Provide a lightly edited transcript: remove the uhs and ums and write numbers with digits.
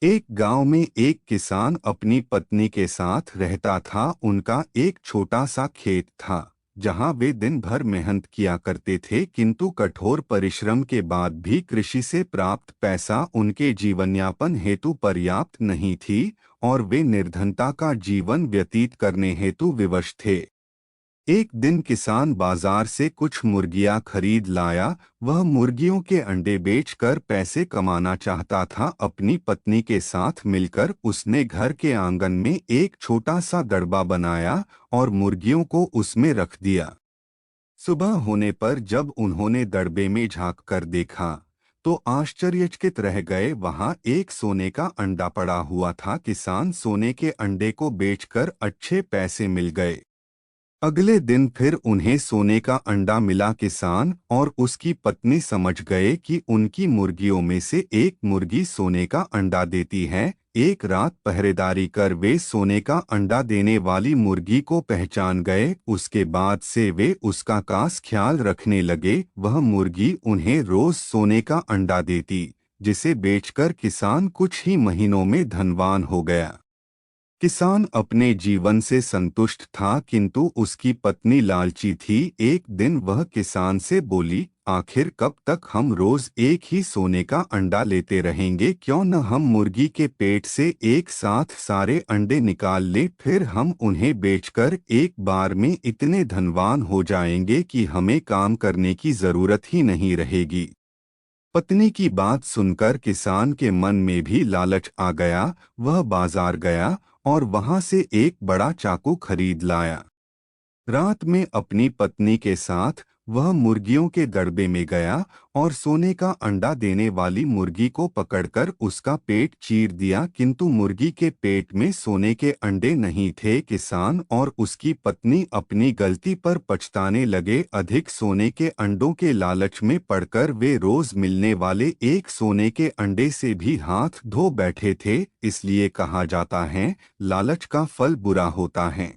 एक गांव में एक किसान अपनी पत्नी के साथ रहता था। उनका एक छोटा सा खेत था जहां वे दिन भर मेहनत किया करते थे, किंतु कठोर परिश्रम के बाद भी कृषि से प्राप्त पैसा उनके जीवनयापन हेतु पर्याप्त नहीं थी और वे निर्धनता का जीवन व्यतीत करने हेतु विवश थे। एक दिन किसान बाजार से कुछ मुर्गियां खरीद लाया। वह मुर्गियों के अंडे बेचकर पैसे कमाना चाहता था। अपनी पत्नी के साथ मिलकर उसने घर के आंगन में एक छोटा सा दड़बा बनाया और मुर्गियों को उसमें रख दिया। सुबह होने पर जब उन्होंने दड़बे में झांक कर देखा तो आश्चर्यचकित रह गए। वहां एक सोने का अंडा पड़ा हुआ था। किसान सोने के अंडे को बेचकर अच्छे पैसे मिल गए। अगले दिन फिर उन्हें सोने का अंडा मिला। किसान और उसकी पत्नी समझ गए कि उनकी मुर्गियों में से एक मुर्गी सोने का अंडा देती है। एक रात पहरेदारी कर वे सोने का अंडा देने वाली मुर्गी को पहचान गए। उसके बाद से वे उसका खास ख्याल रखने लगे। वह मुर्गी उन्हें रोज सोने का अंडा देती, जिसे बेचकर किसान कुछ ही महीनों में धनवान हो गया। किसान अपने जीवन से संतुष्ट था, किंतु उसकी पत्नी लालची थी। एक दिन वह किसान से बोली, आखिर कब तक हम रोज एक ही सोने का अंडा लेते रहेंगे? क्यों न हम मुर्गी के पेट से एक साथ सारे अंडे निकाल लें, फिर हम उन्हें बेचकर एक बार में इतने धनवान हो जाएंगे कि हमें काम करने की जरूरत ही नहीं रहेगी। पत्नी की बात सुनकर किसान के मन में भी लालच आ गया। वह बाजार गया और वहां से एक बड़ा चाकू खरीद लाया। रात में अपनी पत्नी के साथ वह मुर्गियों के दड़बे में गया और सोने का अंडा देने वाली मुर्गी को पकड़कर उसका पेट चीर दिया, किंतु मुर्गी के पेट में सोने के अंडे नहीं थे। किसान और उसकी पत्नी अपनी गलती पर पछताने लगे। अधिक सोने के अंडों के लालच में पड़कर वे रोज मिलने वाले एक सोने के अंडे से भी हाथ धो बैठे थे। इसलिए कहा जाता है, लालच का फल बुरा होता है।